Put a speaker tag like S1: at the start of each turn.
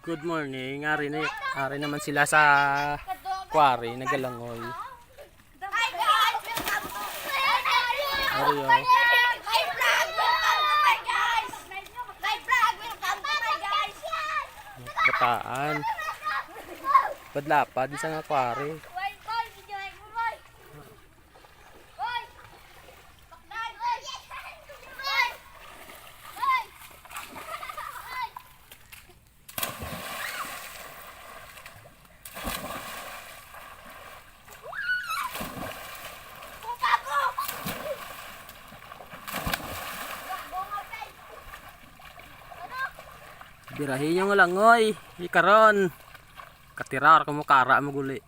S1: Good morning. Ari naman sila sa quarry, nagalangoy.
S2: Hi guys! Welcome to
S1: Ari oh.
S2: my vlog! Welcome to my guys! My vlog! Welcome to my guys!
S1: Bataan. Padlapad sa nga quarry.
S2: Boy, boy! Videoin mo, boy! Boy! Bakdan! Boy! Boy! Boy! Boy! Pupago!
S1: Birahin yung langoy. Ikaron. Katirar kumukara mo guli.